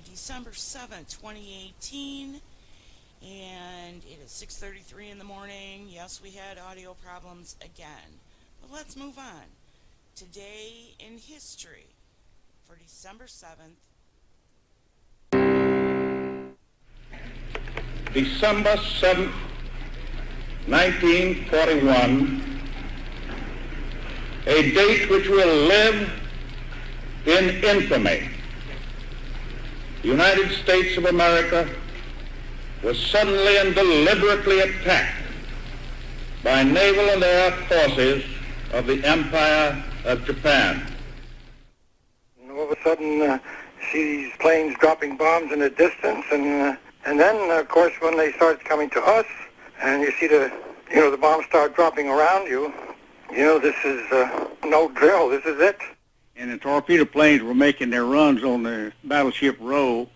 December 7th, 2018, and it is 6:33 in the morning. Yes, we had audio problems again, but let's move on. Today in history for December 7th. December 7th, 1941, a date which will live in infamy. The United States of America was suddenly and deliberately attacked by naval and air forces of the Empire of Japan. And all of a sudden, see these planes dropping bombs in the distance, and then, of course, when they start coming to us, and you see the bombs start dropping around you, this is no drill. This is it. And the torpedo planes were making their runs on the battleship Row,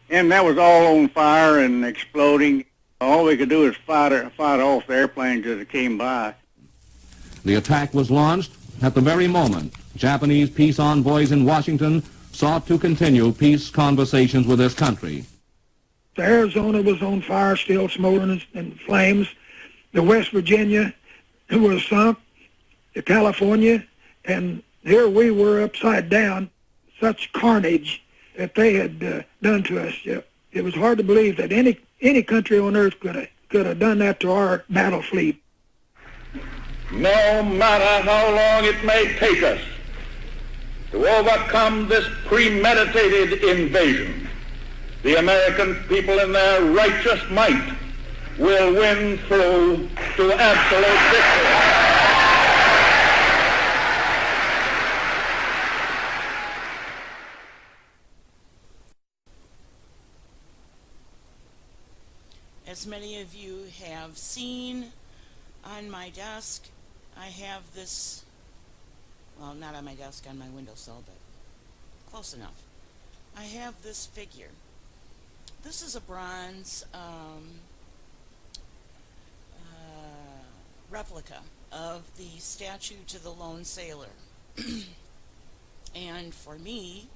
and that was all on fire and exploding. All we could do is fight off the airplanes as it came by. The attack was launched at the very moment Japanese peace envoys in Washington sought to continue peace conversations with this country. The Arizona was on fire, still smoldering in flames. The West Virginia was sunk. The California, and here we were upside down. Such carnage that they had done to us. It was hard to believe that any country on earth could have done that to our battle fleet. No matter how long it may take us to overcome this premeditated invasion, the American people in their righteous might will win through to absolute victory. As many of you have seen on my desk, I have this, well, not on my desk, on my windowsill, but close enough. I have this figure. This is a bronze replica of the statue to the lone sailor. And for me,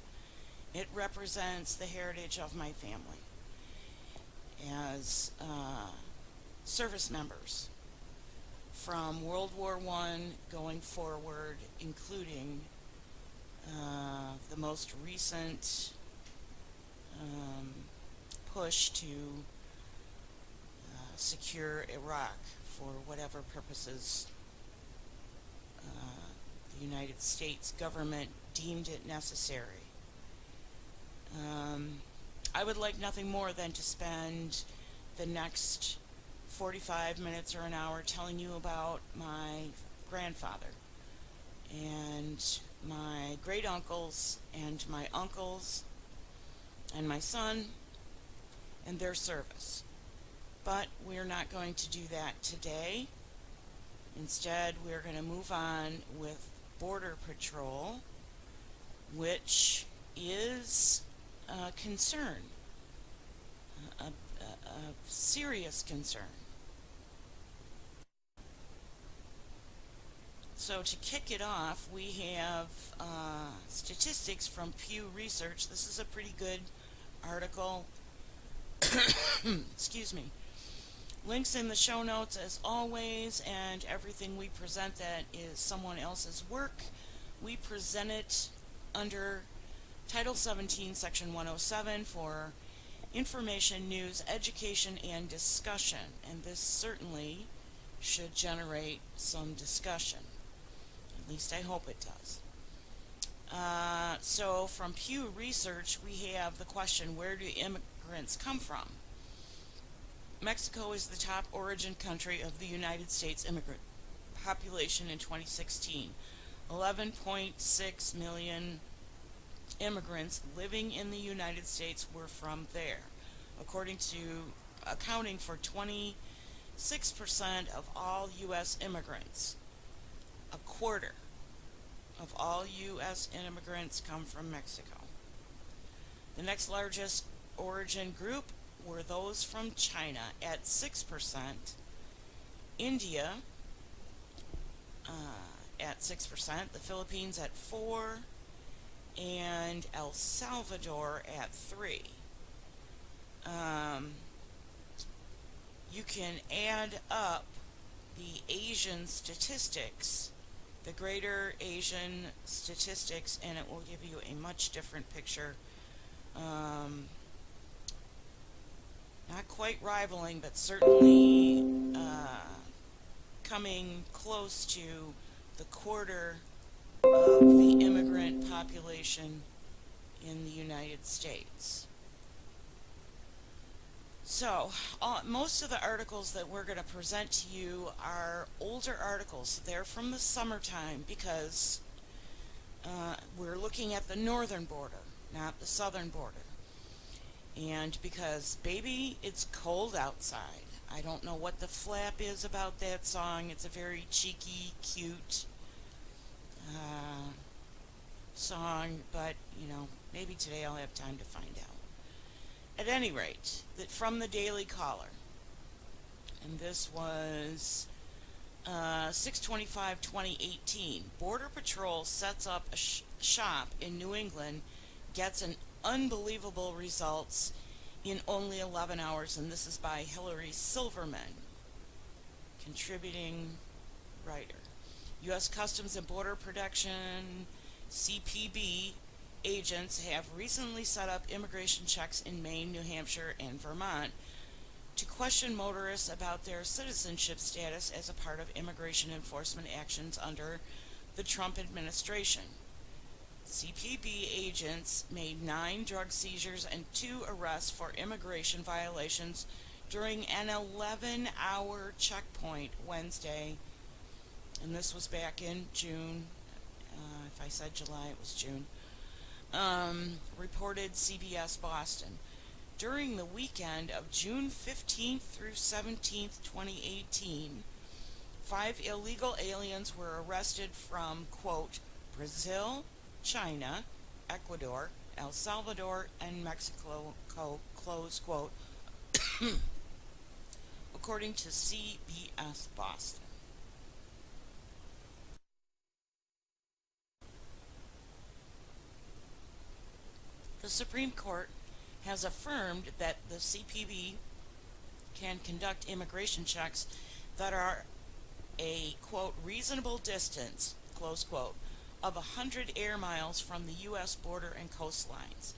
it represents the heritage of my family as service members from World War I going forward, including the most recent push to secure Iraq for whatever purposes the United States government deemed it necessary. I would like nothing more than to spend the next 45 minutes or an hour telling you about my grandfather and my great uncles and my uncles and my son and their service. But we're not going to do that today. Instead, we're going to move on with Border Patrol, which is a concern, a serious concern. So to kick it off, we have statistics from Pew Research. This is a pretty good article. Excuse me. Links in the show notes as always, and everything we present that is someone else's work, we present it under Title 17, Section 107 for information, news, education, and discussion. And this certainly should generate some discussion. At least I hope it does. So from Pew Research, we have the question, where do immigrants come from? Mexico is the top origin country of the United States immigrant population in 2016. 11.6 million immigrants living in the United States were from there, accounting for 26% of all U.S. immigrants. A quarter of all U.S. immigrants come from Mexico. The next largest origin group were those from China at 6%, India at 6%, the Philippines at 4%, and El Salvador at 3%. You can add up the Asian statistics, the greater Asian statistics, and it will give you a much different picture. Not quite rivaling, but certainly coming close to the quarter of the immigrant population in the United States. So, most of the articles that we're going to present to you are older articles. They're from the summertime because we're looking at the northern border, not the southern border. And because, baby, it's cold outside. I don't know what the flap is about that song. It's a very cheeky, cute song, but, you know, maybe today I'll have time to find out. At any rate, from the Daily Caller, and this was 6/25/2018. Border Patrol sets up a shop in New England, gets an unbelievable results in only 11 hours, and this is by Hillary Silverman, contributing writer. U.S. Customs and Border Protection, CPB, agents have recently set up immigration checks in Maine, New Hampshire, and Vermont to question motorists about their citizenship status as a part of immigration enforcement actions under the Trump administration. CPB agents made 9 drug seizures and 2 arrests for immigration violations during an 11-hour checkpoint Wednesday, and this was back in June. If I said July, it was June. Reported CBS Boston. During the weekend of June 15th through 17th, 2018, 5 illegal aliens were arrested from, quote, Brazil, China, Ecuador, El Salvador, and Mexico, close quote, according to CBS Boston. The Supreme Court has affirmed that the CPB can conduct immigration checks that are a, quote, reasonable distance, close quote, of 100 air miles from the U.S. border and coastlines.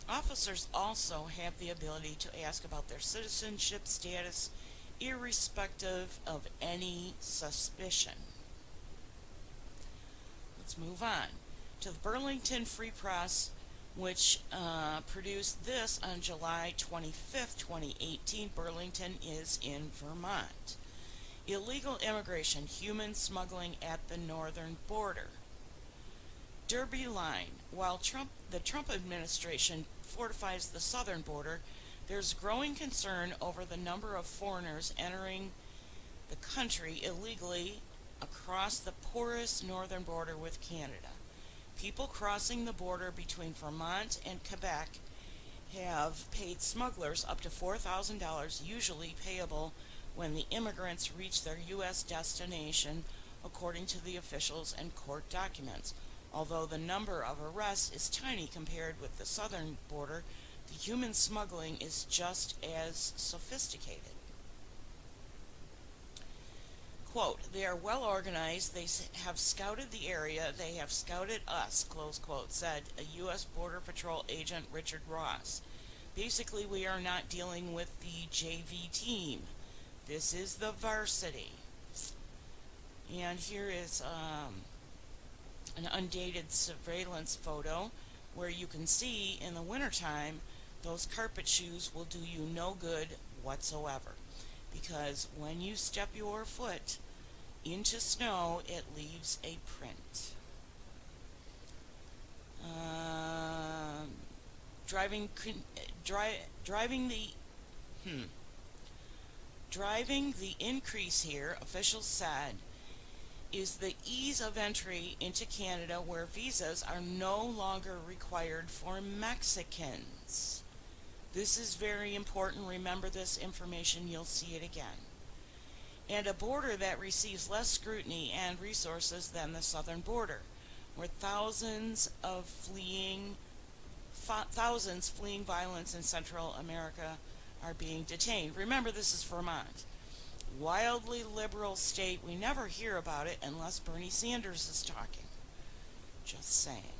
Officers also have the ability to ask about their citizenship status, irrespective of any suspicion. Let's move on to the Burlington Free Press, which produced this on July 25th, 2018. Burlington is in Vermont. Illegal immigration, human smuggling at the northern border. Derby line. While the Trump administration fortifies the southern border, there's growing concern over the number of foreigners entering the country illegally across the porous northern border with Canada. People crossing the border between Vermont and Quebec have paid smugglers up to $4,000, usually payable when the immigrants reach their U.S. destination, according to the officials and court documents. Although the number of arrests is tiny compared with the southern border, the human smuggling is just as sophisticated. Quote, they are well organized, they have scouted the area, they have scouted us, close quote, said a U.S. Border Patrol agent Richard Ross. Basically, we are not dealing with the JV team. This is the varsity. And here is an undated surveillance photo where you can see in the wintertime those carpet shoes will do you no good whatsoever, because when you step your foot into snow, it leaves a print. Driving the increase here, officials said, is the ease of entry into Canada, where visas are no longer required for Mexicans. This is very important. Remember this information, you'll see it again. And a border that receives less scrutiny and resources than the southern border, where thousands fleeing violence in Central America are being detained. Remember, this is Vermont. Wildly liberal state. We never hear about it unless Bernie Sanders is talking. Just saying.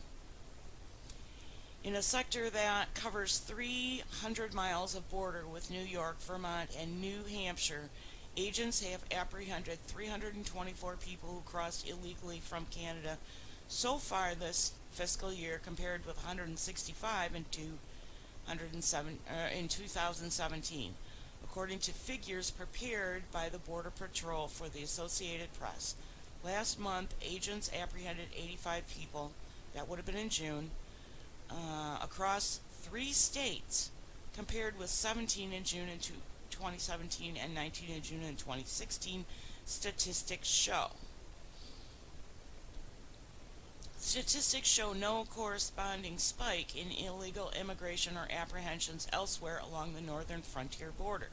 In a sector that covers 300 miles of border with New York, Vermont, and New Hampshire, agents have apprehended 324 people who crossed illegally from Canada so far this fiscal year, compared with 165 in 2017, according to figures prepared by the Border Patrol for the Associated Press. Last month, agents apprehended 85 people, that would have been in June, across 3 states, compared with 17 in June in 2017 and 19 in June in 2016, statistics show. Statistics show no corresponding spike in illegal immigration or apprehensions elsewhere along the northern frontier border.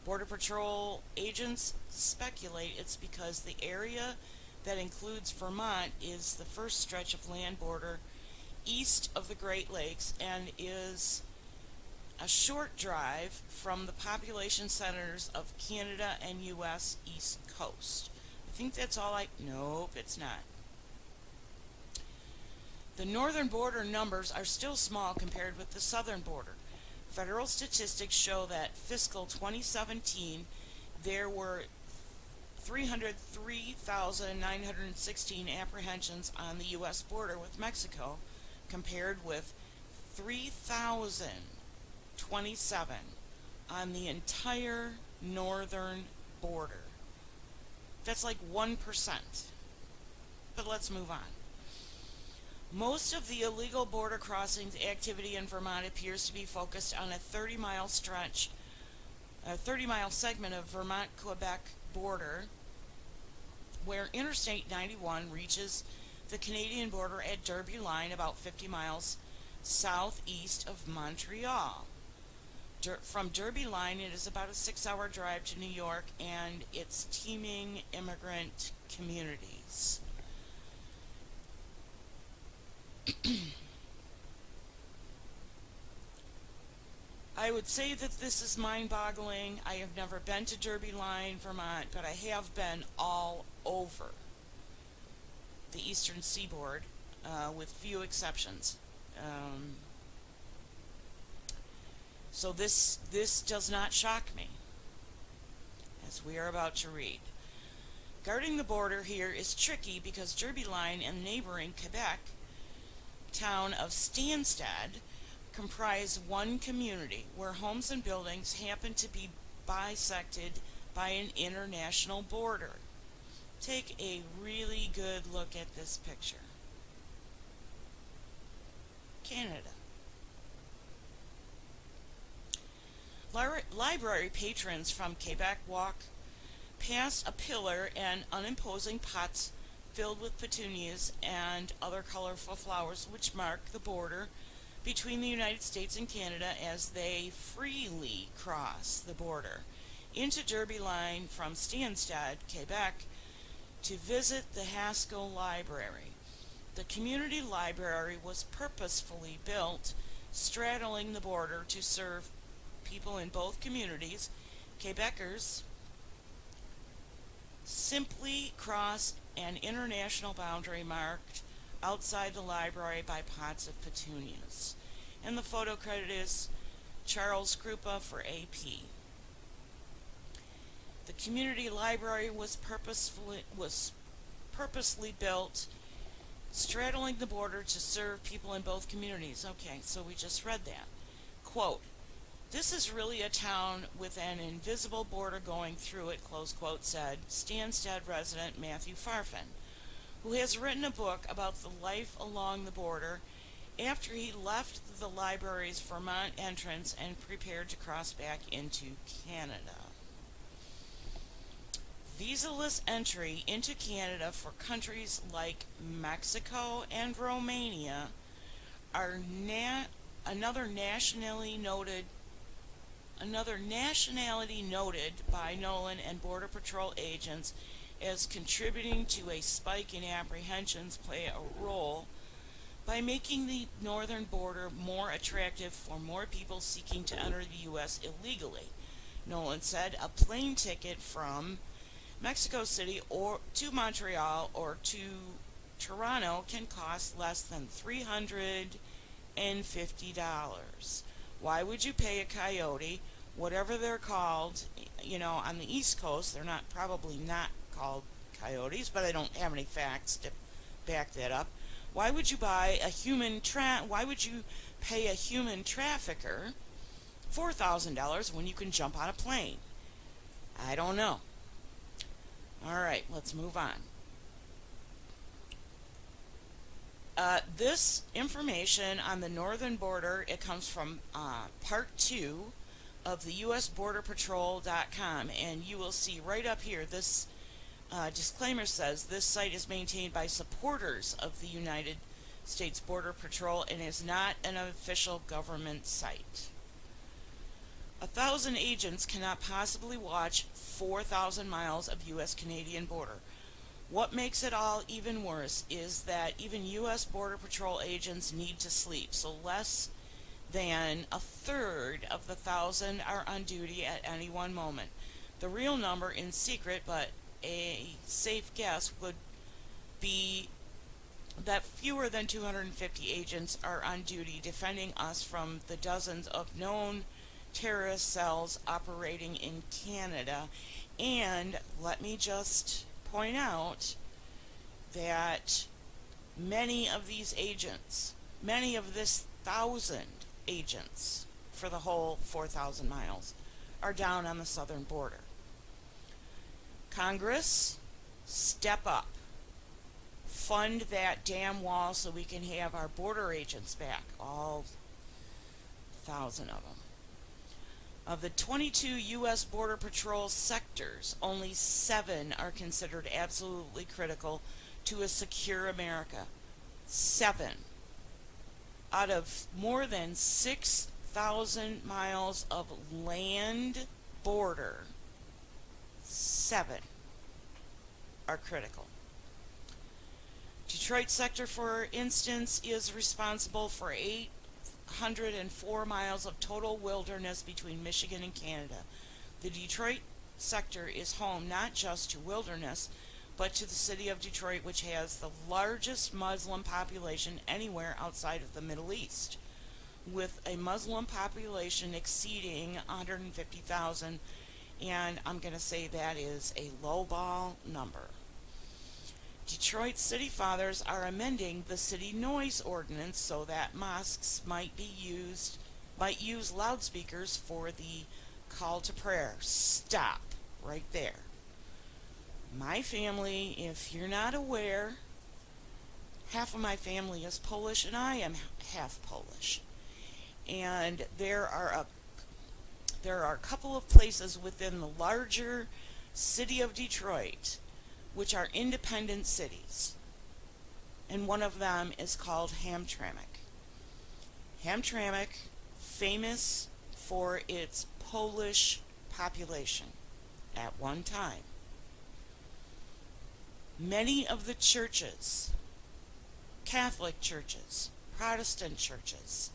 Border Patrol agents speculate it's because the area that includes Vermont is the first stretch of land border east of the Great Lakes and is a short drive from the population centers of Canada and U.S. East Coast. I think that's all nope, it's not. The northern border numbers are still small compared with the southern border. Federal statistics show that fiscal 2017 there were 303,916 apprehensions on the U.S. border with Mexico, compared with 3,027 on the entire northern border. That's like 1%. But let's move on. Most of the illegal border crossings activity in Vermont appears to be focused on a 30-mile segment of Vermont-Quebec border, where Interstate 91 reaches the Canadian border at Derby Line, about 50 miles southeast of Montreal. From Derby Line, it is about a 6-hour drive to New York and its teeming immigrant communities. I would say that this is mind-boggling. I have never been to Derby Line, Vermont, but I have been all over the eastern seaboard, with few exceptions. So this does not shock me, as we are about to read. Guarding the border here is tricky because Derby Line and neighboring Quebec town of Stansted comprise one community, where homes and buildings happen to be bisected by an international border. Take a really good look at this picture. Canada. Library patrons from Quebec walk past a pillar and unimposing pots filled with petunias and other colorful flowers, which mark the border between the United States and Canada, as they freely cross the border into Derby Line from Stansted, Quebec, to visit the Haskell Library. The community library was purposefully built straddling the border to serve people in both communities. Quebecers simply cross an international boundary marked outside the library by pots of petunias. And the photo credit is Charles Krupa for AP. The community library was purposely built straddling the border to serve people in both communities. Okay, so we just read that. Quote, "This is really a town with an invisible border going through it," close quote, said Stansted resident Matthew Farfan, who has written a book about the life along the border after he left the library's Vermont entrance and prepared to cross back into Canada. Visaless entry into Canada for countries like Mexico and Romania are another nationality noted by Nolan and Border Patrol agents as contributing to a spike in apprehensions play a role by making the northern border more attractive for more people seeking to enter the U.S. illegally. Nolan said a plane ticket from Mexico City or to Montreal or to Toronto can cost less than $350. Why would you pay a coyote, whatever they're called, on the East Coast? They're probably not called coyotes, but I don't have any facts to back that up. Why would you pay a human trafficker $4,000 when you can jump on a plane? I don't know. Alright, let's move on. This information on the northern border, it comes from part 2 of the USBorderPatrol.com, and you will see right up here, this disclaimer says this site is maintained by supporters of the United States Border Patrol and is not an official government site. 1,000 agents cannot possibly watch 4,000 miles of U.S.-Canadian border. What makes it all even worse is that even U.S. Border Patrol agents need to sleep, so less than a third of the 1,000 are on duty at any one moment. The real number in secret, but a safe guess would be that fewer than 250 agents are on duty defending us from the dozens of known terrorist cells operating in Canada. And let me just point out that many of this 1,000 agents for the whole 4,000 miles are down on the southern border. Congress, step up. Fund that damn wall so we can have our border agents back, all 1,000 of them. Of the 22 U.S. Border Patrol sectors, only 7 are considered absolutely critical to a secure America. 7. Out of more than 6,000 miles of land border, 7 are critical. Detroit sector, for instance, is responsible for 804 miles of total wilderness between Michigan and Canada. The Detroit sector is home not just to wilderness, but to the city of Detroit, which has the largest Muslim population anywhere outside of the Middle East, with a Muslim population exceeding 150,000, and I'm going to say that is a lowball number. Detroit city fathers are amending the city noise ordinance so that mosques might use loudspeakers for the call to prayer. Stop right there. My family, if you're not aware, half of my family is Polish and I am half Polish. And there are a couple of places within the larger city of Detroit which are independent cities, and one of them is called Hamtramck. Hamtramck, famous for its Polish population at one time. Many of the churches, Catholic churches, Protestant churches,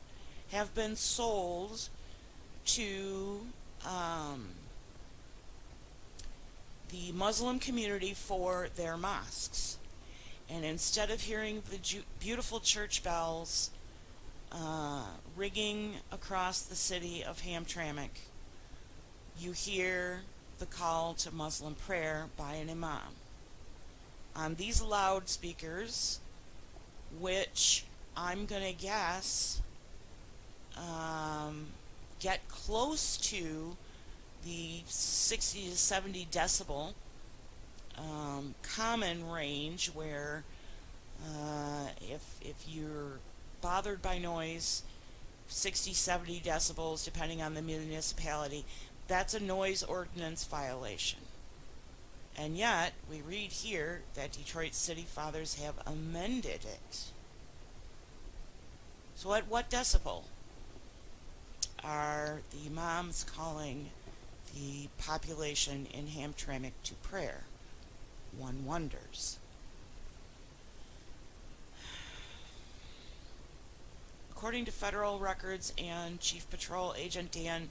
have been sold to the Muslim community for their mosques. And instead of hearing the beautiful church bells rigging across the city of Hamtramck, you hear the call to Muslim prayer by an imam. On these loudspeakers, which I'm going to guess get close to the 60 to 70 decibel common range, where if you're bothered by noise, 60, 70 decibels, depending on the municipality, that's a noise ordinance violation. And yet, we read here that Detroit City Fathers have amended it. So at what decibel are the imams calling the population in Hamtramck to prayer? One wonders. According to federal records and Chief Patrol Agent Dan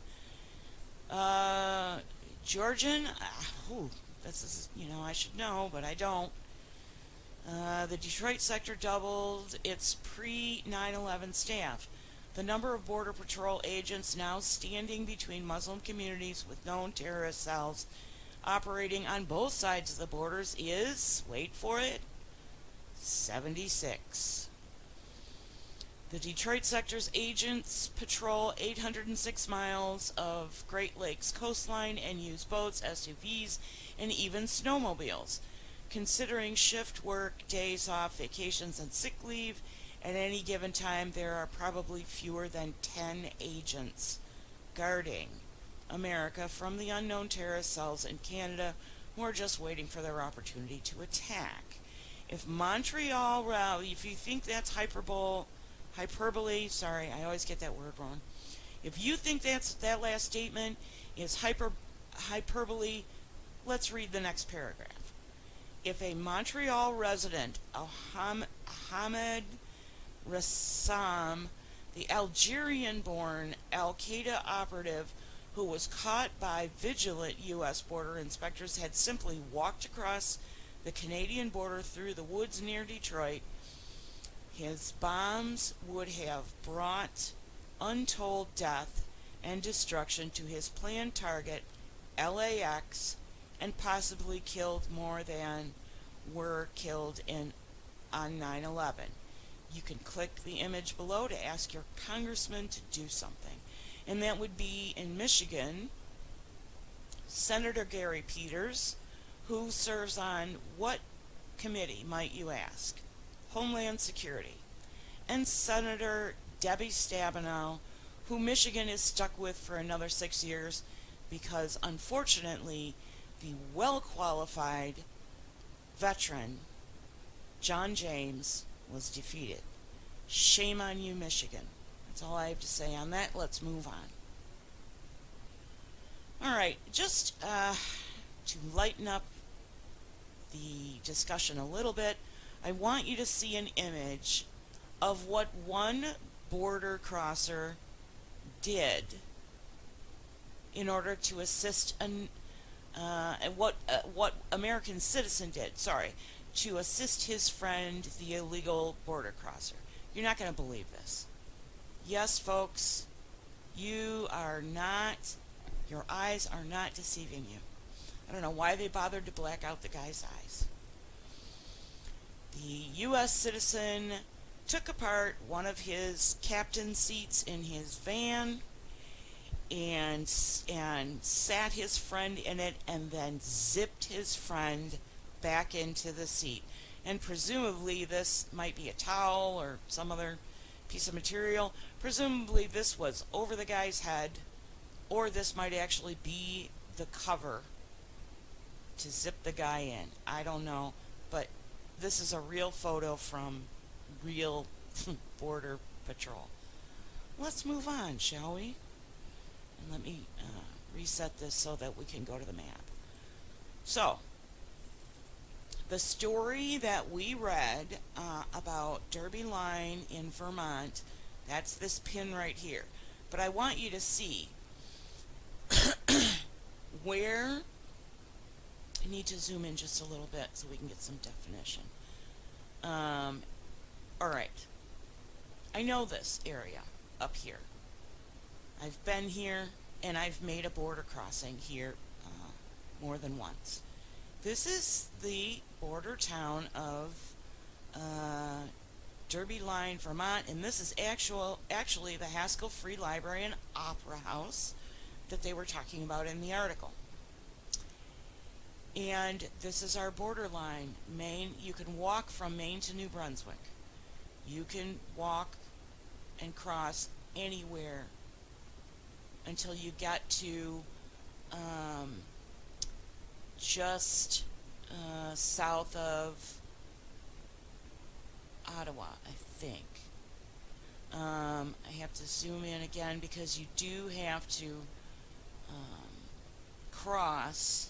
Georgian, this is, I should know, but I don't. The Detroit sector doubled its pre-9/11 staff. The number of Border Patrol agents now standing between Muslim communities with known terrorist cells operating on both sides of the borders is, wait for it, 76. The Detroit sector's agents patrol 806 miles of Great Lakes coastline and use boats, SUVs, and even snowmobiles. Considering shift work, days off, vacations, and sick leave, at any given time there are probably fewer than 10 agents guarding America from the unknown terrorist cells in Canada who are just waiting for their opportunity to attack. If Montreal, if you think that's hyperbole, sorry, I always get that word wrong. If you think that last statement is hyperbole, let's read the next paragraph. If a Montreal resident, Ahmed Rassam, the Algerian-born Al-Qaeda operative who was caught by vigilant U.S. border inspectors, had simply walked across the Canadian border through the woods near Detroit, his bombs would have brought untold death and destruction to his planned target, LAX, and possibly killed more than were killed on 9/11. You can click the image below to ask your congressman to do something. And that would be in Michigan, Senator Gary Peters, who serves on what committee, might you ask? Homeland Security. And Senator Debbie Stabenow, who Michigan is stuck with for another 6 years because, unfortunately, the well-qualified veteran John James was defeated. Shame on you, Michigan. That's all I have to say on that. Let's move on. Alright, just to lighten up the discussion a little bit, I want you to see an image of what one border crosser did in order to assist what American citizen did, to assist his friend, the illegal border crosser. You're not going to believe this. Yes, folks, your eyes are not deceiving you. I don't know why they bothered to black out the guy's eyes. The U.S. citizen took apart one of his captain's seats in his van and sat his friend in it, and then zipped his friend back into the seat. And presumably this might be a towel or some other piece of material. Presumably this was over the guy's head, or this might actually be the cover to zip the guy in. I don't know, but this is a real photo from real Border Patrol. Let's move on, shall we? And let me reset this so that we can go to the map. So, the story that we read about Derby Line in Vermont, that's this pin right here. But I want you to see where, I need to zoom in just a little bit so we can get some definition. Alright, I know this area up here. I've been here, and I've made a border crossing here more than once. This is the border town of Derby Line, Vermont, and this is actually the Haskell Free Library and Opera House that they were talking about in the article. And this is our borderline. Maine, you can walk from Maine to New Brunswick. You can walk and cross anywhere until you get to just south of Ottawa, I think. I have to zoom in again because you do have to cross.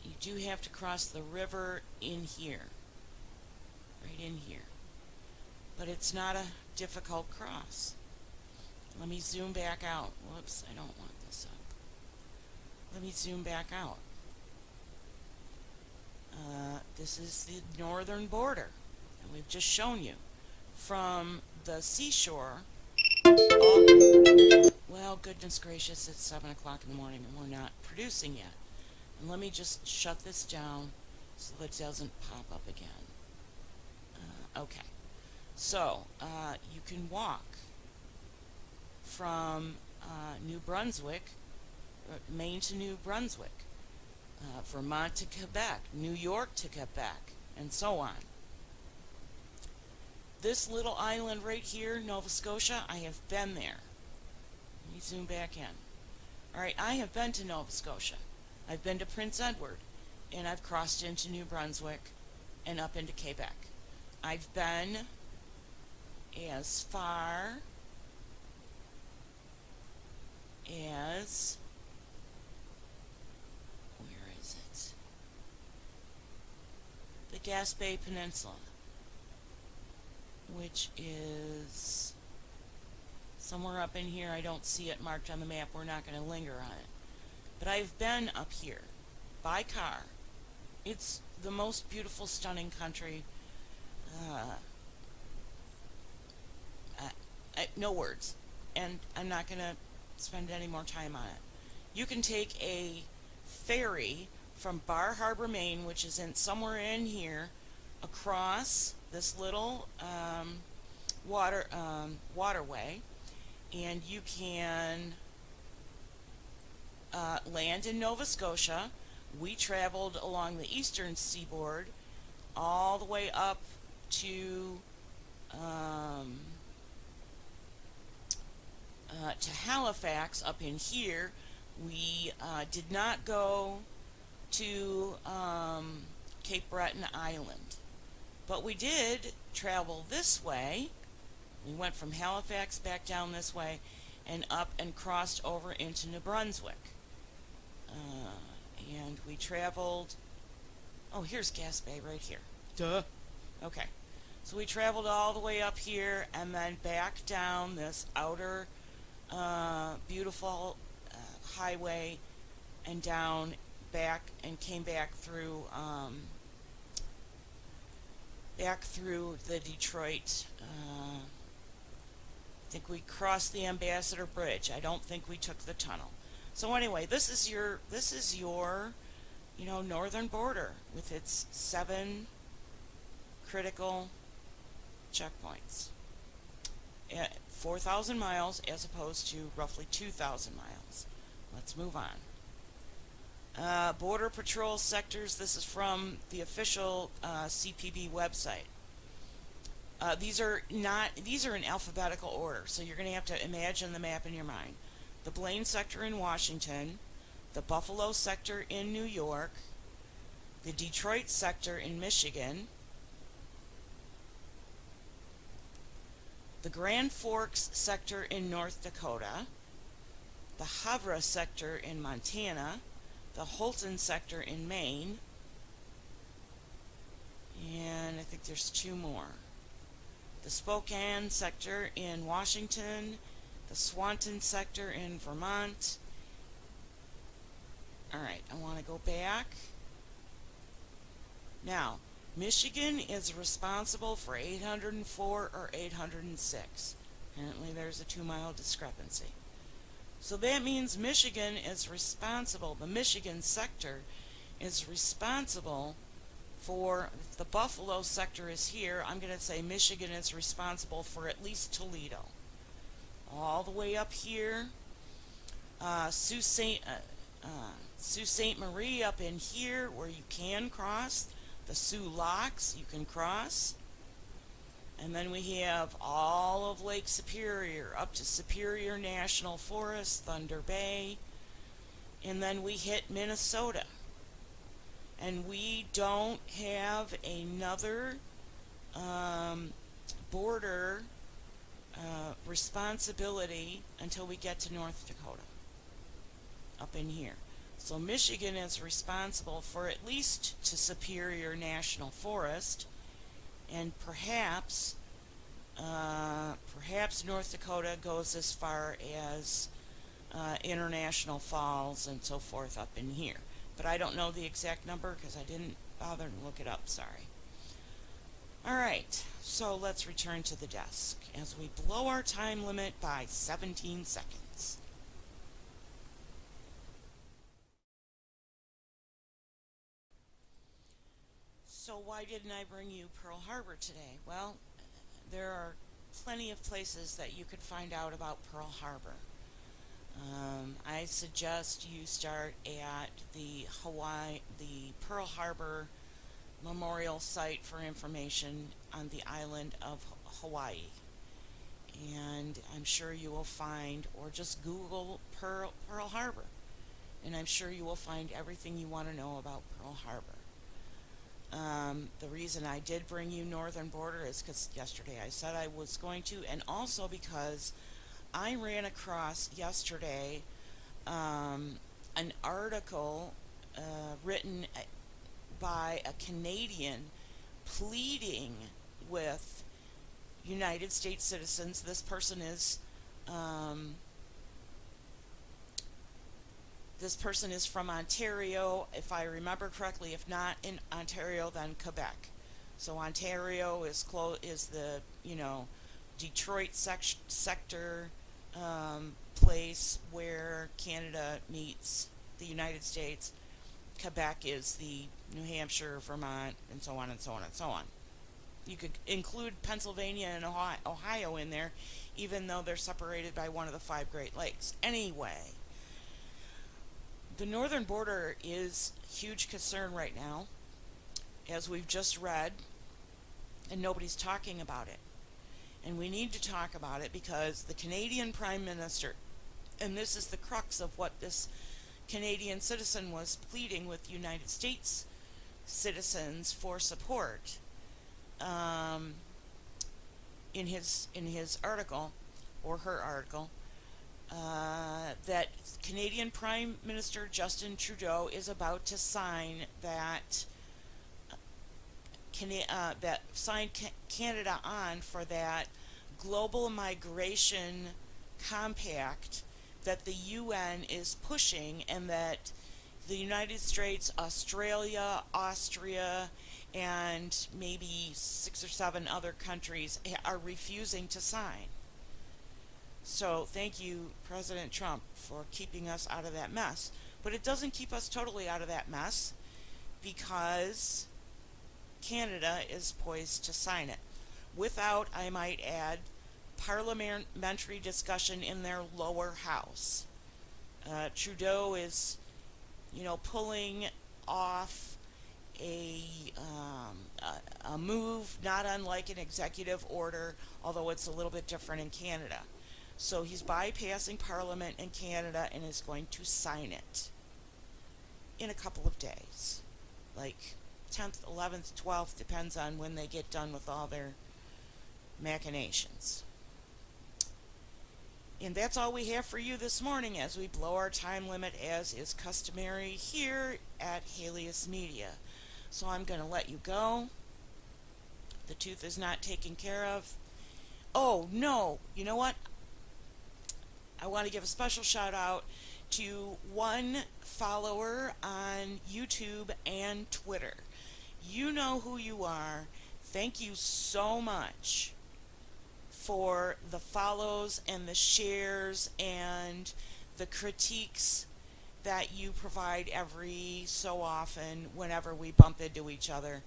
You do have to cross the river in here, right in here. But it's not a difficult cross. Let me zoom back out. Whoops, I don't want this up. Let me zoom back out. This is the northern border, and we've just shown you from the seashore. Well, goodness gracious, it's 7 o'clock in the morning and we're not producing yet. And let me just shut this down so that it doesn't pop up again. Okay, so you can walk from New Brunswick, Maine to New Brunswick, Vermont to Quebec, New York to Quebec, and so on. This little island right here, Nova Scotia, I have been there. Let me zoom back in. Alright, I have been to Nova Scotia. I've been to Prince Edward, and I've crossed into New Brunswick and up into Quebec. I've been as far as, where is it? The Gaspé Peninsula, which is somewhere up in here. I don't see it marked on the map. We're not going to linger on it. But I've been up here by car. It's the most beautiful, stunning country. No words. And I'm not going to spend any more time on it. You can take a ferry from Bar Harbor, Maine, which is in somewhere in here, across this little waterway, and you can land in Nova Scotia. We traveled along the eastern seaboard all the way up to Halifax up in here. We did not go to Cape Breton Island, but we did travel this way. We went from Halifax back down this way and up and crossed over into New Brunswick. And we traveled, oh, here's Gaspé right here. Duh. Okay. So we traveled all the way up here and then back down this outer beautiful highway and down back and came back through the Detroit. I think we crossed the Ambassador Bridge. I don't think we took the tunnel. So anyway, this is your northern border with its 7 critical checkpoints. 4,000 miles as opposed to roughly 2,000 miles. Let's move on. Border Patrol sectors. This is from the official CPB website. These are in alphabetical order, so you're going to have to imagine the map in your mind. The Blaine sector in Washington, the Buffalo sector in New York, the Detroit sector in Michigan, the Grand Forks sector in North Dakota, the Havre sector in Montana, the Holton sector in Maine, and I think there's 2 more. The Spokane sector in Washington, the Swanton sector in Vermont. Alright, I want to go back. Now, Michigan is responsible for 804 or 806. Apparently there's a 2-mile discrepancy. So that means Michigan is responsible, the Michigan sector is responsible for, if the Buffalo sector is here, I'm going to say Michigan is responsible for at least Toledo. All the way up here, Sault Ste. Marie up in here where you can cross, the Sioux Locks you can cross. And then we have all of Lake Superior up to Superior National Forest, Thunder Bay. And then we hit Minnesota. And we don't have another border responsibility until we get to North Dakota, up in here. So Michigan is responsible for at least to Superior National Forest, and perhaps North Dakota goes as far as International Falls and so forth up in here. But I don't know the exact number because I didn't bother to look it up, sorry. Alright, so let's return to the desk as we blow our time limit by 17 seconds. So why didn't I bring you Pearl Harbor today? Well, there are plenty of places that you could find out about Pearl Harbor. I suggest you start at the Pearl Harbor Memorial Site for information on the island of Hawaii. And I'm sure you will find, or just Google Pearl Harbor, and I'm sure you will find everything you want to know about Pearl Harbor. The reason I did bring you Northern Border is because yesterday I said I was going to, and also because I ran across yesterday an article written by a Canadian pleading with United States citizens. This person is from Ontario, if I remember correctly. If not in Ontario, then Quebec. So Ontario is the Detroit sector place where Canada meets the United States. Quebec is the New Hampshire, Vermont, and so on and so on and so on. You could include Pennsylvania and Ohio in there, even though they're separated by one of the 5 Great Lakes. Anyway, the northern border is a huge concern right now, as we've just read, and nobody's talking about it. And we need to talk about it because the Canadian Prime Minister, and this is the crux of what this Canadian citizen was pleading with United States citizens for support, in his article, or her article, that Canadian Prime Minister Justin Trudeau is about to sign sign Canada on for that global migration compact that the UN is pushing, and that the United States, Australia, Austria, and maybe 6 or 7 other countries are refusing to sign. So thank you, President Trump, for keeping us out of that mess. But it doesn't keep us totally out of that mess, because Canada is poised to sign it without, I might add, parliamentary discussion in their lower house. Trudeau is, pulling off a move not unlike an executive order, although it's a little bit different in Canada. So he's bypassing Parliament in Canada and is going to sign it in a couple of days, like 10th, 11th, 12th, depends on when they get done with all their machinations. And that's all we have for you this morning as we blow our time limit, as is customary here at Halieus Media. So I'm going to let you go. The tooth is not taken care of. Oh, no. You know what? I want to give a special shout out to one follower on YouTube and Twitter. You know who you are. Thank you so much for the follows and the shares and the critiques that you provide every so often whenever we bump into each other.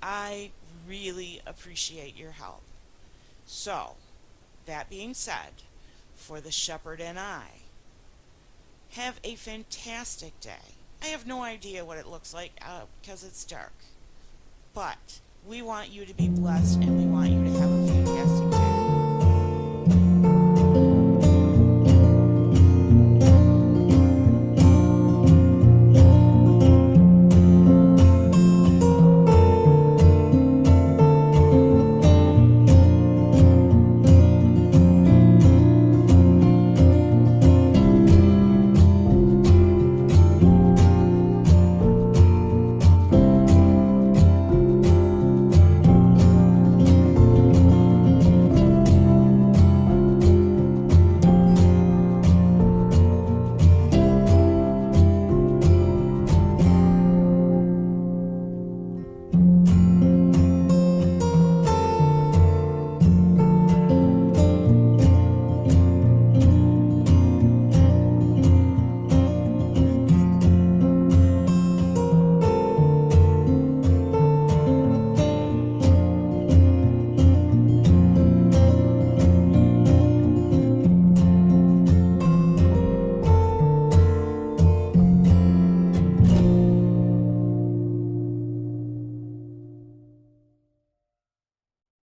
I really appreciate your help. So, that being said, for the shepherd and I, have a fantastic day. I have no idea what it looks like because it's dark. But we want you to be blessed and we want you to have a